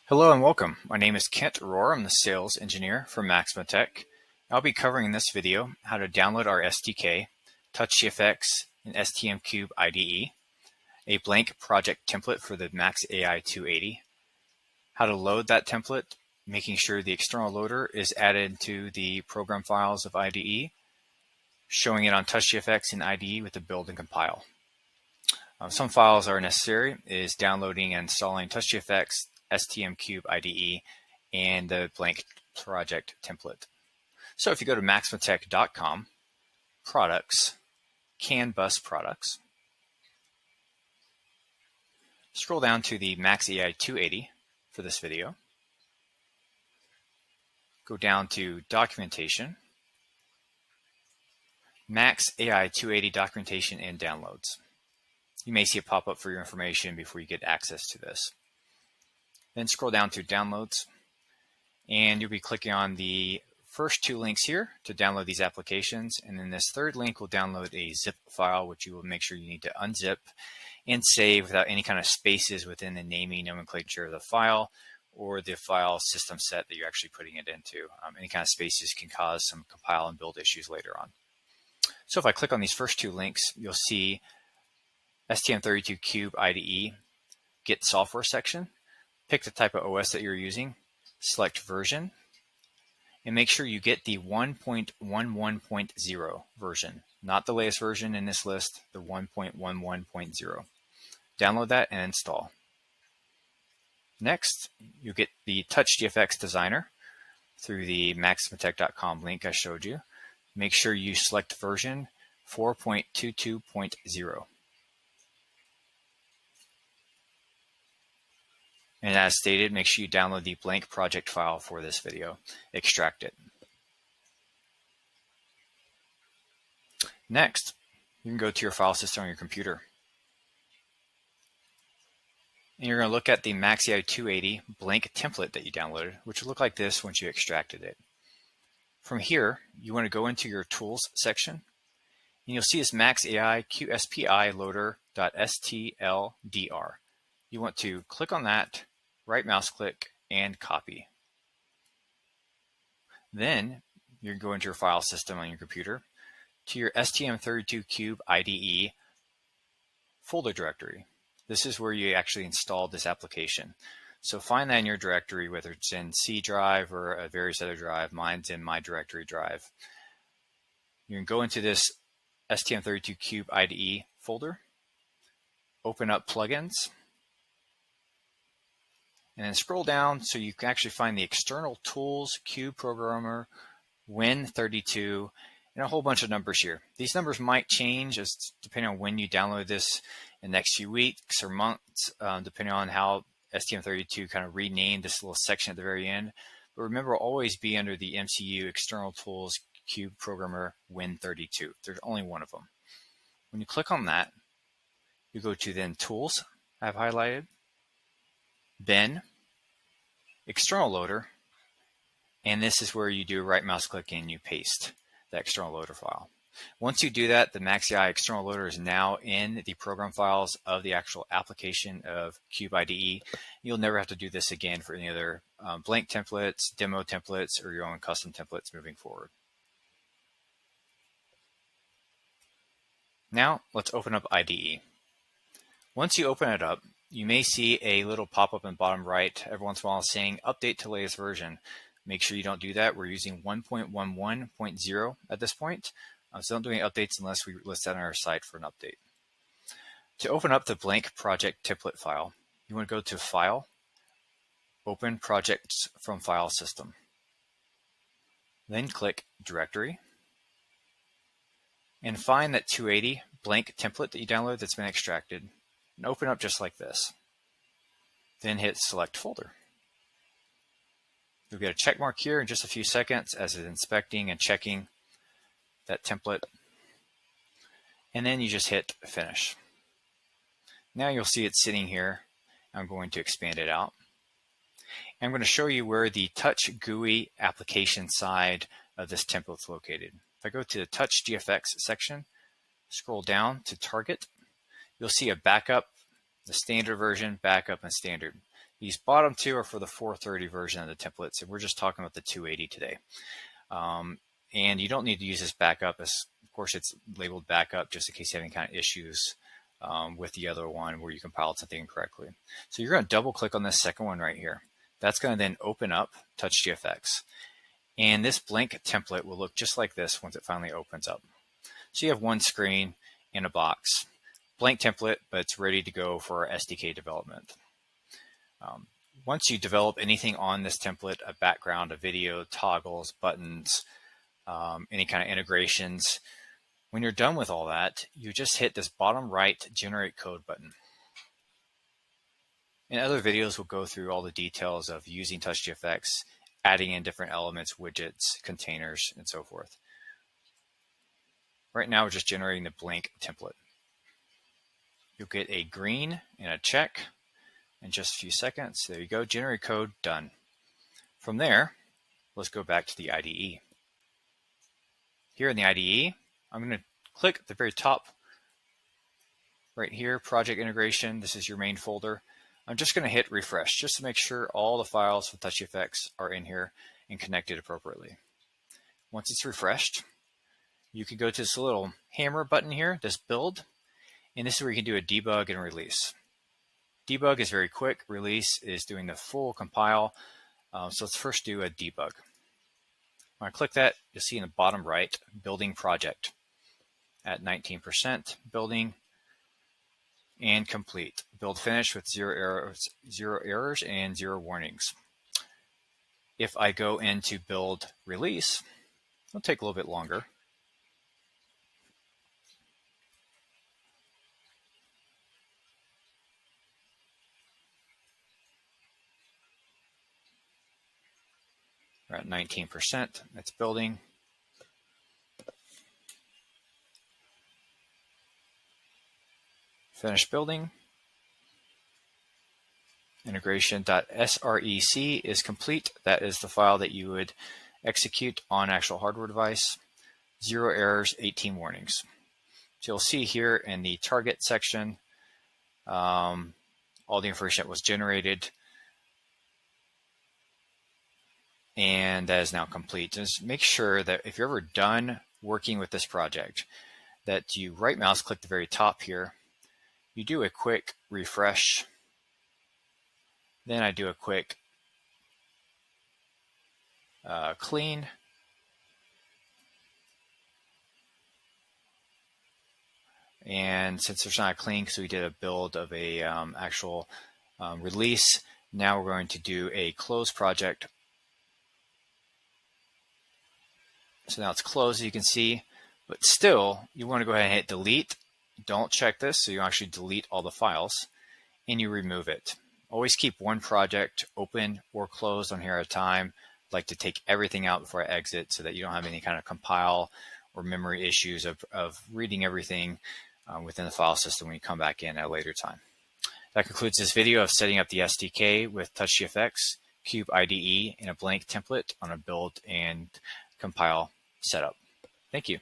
Hello and welcome. My name is Kent Rohr. I'm the sales engineer for maxAI. I'll be covering in this video how to download our SDK, TouchGFX, and STM3 IDE, a blank project template for the maxAI 280, how to load that template, making sure the external loader is added to the program files of IDE, showing it on TouchGFX and IDE with the build and compile. Some files are necessary is downloading and installing TouchGFX, STM3 IDE, and the blank project template. So if you go to maxmatech.com, products, CAN bus products, scroll down to the maxAI 280 for this video, go down to documentation, maxAI 280 documentation and downloads. You may see a pop-up for your information before you get access to this. Then scroll down to downloads, and you'll be clicking on the first two links here to download these applications. And then this third link will download a zip file, which you will make sure you need to unzip and save without any kind of spaces within the naming nomenclature of the file or the file system set that you're actually putting it into. Any kind of spaces can cause some compile and build issues later on. So if I click on these first two links, you'll see STM32Cube IDE Get Software section. Pick the type of OS that you're using, select version, and make sure you get the 1.11.0 version, not the latest version in this list, the 1.11.0. Download that and install. Next, you get the TouchGFX Designer through the maxmatech.com link I showed you. Make sure you select version 4.22.0. And as stated, make sure you download the blank project file for this video. Extract it. Next, you can go to your file system on your computer. And you're going to look at the maxAI 280 blank template that you downloaded, which will look like this once you extracted it. From here, you want to go into your Tools section, and you'll see this maxAI qspi loader.stldr. You want to click on that, right mouse click, and copy. Then you're going to your file system on your computer to your STM32Cube IDE folder directory. This is where you actually installed this application. So find that in your directory, whether it's in C drive or a various other drive. Mine's in my directory drive. You can go into this STM32Cube IDE folder, open up plugins, and then scroll down so you can actually find the external tools, Cube Programmer, Win32, and a whole bunch of numbers here. These numbers might change as depending on when you download this in the next few weeks or months, depending on how STM32 kind of renamed this little section at the very end. But remember, it'll always be under the MCU External Tools, Cube Programmer, Win32. There's only one of them. When you click on that, you go to then Tools, I've highlighted, Bin, External Loader, and this is where you do right mouse click and you paste the external loader file. Once you do that, the maxAI external loader is now in the program files of the actual application of Cube IDE. You'll never have to do this again for any other blank templates, demo templates, or your own custom templates moving forward. Now let's open up IDE. Once you open it up, you may see a little pop-up in the bottom right every once in a while saying update to latest version. Make sure you don't do that. We're using 1.11.0 at this point. So don't do any updates unless we list that on our site for an update. To open up the blank project template file, you want to go to File, Open Projects from File System. Then click Directory, and find that 280 blank template that you downloaded that's been extracted, and open up just like this. Then hit Select Folder. You'll get a check mark here in just a few seconds as it's inspecting and checking that template. And then you just hit Finish. Now you'll see it sitting here. I'm going to expand it out. I'm going to show you where the Touch GUI application side of this template is located. If I go to the TouchGFX section, scroll down to Target, you'll see a backup, the standard version, backup, and standard. These bottom two are for the 430 version of the templates, and we're just talking about the 280 today. And you don't need to use this backup. Of course, it's labeled backup just in case you have any kind of issues with the other one where you compiled something incorrectly. So you're going to double click on this second one right here. That's going to then open up TouchGFX. And this blank template will look just like this once it finally opens up. So you have one screen in a box, blank template, but it's ready to go for our SDK development. Once you develop anything on this template, a background, a video, toggles, buttons, any kind of integrations, when you're done with all that, you just hit this bottom right generate code button. In other videos, we'll go through all the details of using TouchGFX, adding in different elements, widgets, containers, and so forth. Right now, we're just generating the blank template. You'll get a green and a check in just a few seconds. There you go, generate code, done. From there, let's go back to the IDE. Here in the IDE, I'm going to click at the very top right here, project integration. This is your main folder. I'm just going to hit refresh just to make sure all the files with TouchGFX are in here and connected appropriately. Once it's refreshed, you can go to this little hammer button here, this build, and this is where you can do a debug and release. Debug is very quick. Release is doing the full compile. So let's first do a debug. When I click that, you'll see in the bottom right, building project at 19%, building and complete. Build finish with 0 errors and 0 warnings. If I go into build release, it'll take a little bit longer. We're at 19%, it's building. Finish building. Integration.srec is complete. That is the file that you would execute on actual hardware device. 0 errors, 18 warnings. So you'll see here in the target section, all the information that was generated, and that is now complete. Just make sure that if you're ever done working with this project, that you right mouse click the very top here. You do a quick refresh. Then I do a quick clean. And since there's not a clean, because we did a build of a actual release, now we're going to do a close project. So now it's closed, as you can see, but still you want to go ahead and hit delete. Don't check this, so you actually delete all the files and you remove it. Always keep one project open or closed on here at a time. I'd like to take everything out before I exit so that you don't have any kind of compile or memory issues of reading everything within the file system when you come back in at a later time. That concludes this video of setting up the SDK with TouchGFX, Cube IDE, and a blank template on a build and compile setup. Thank you.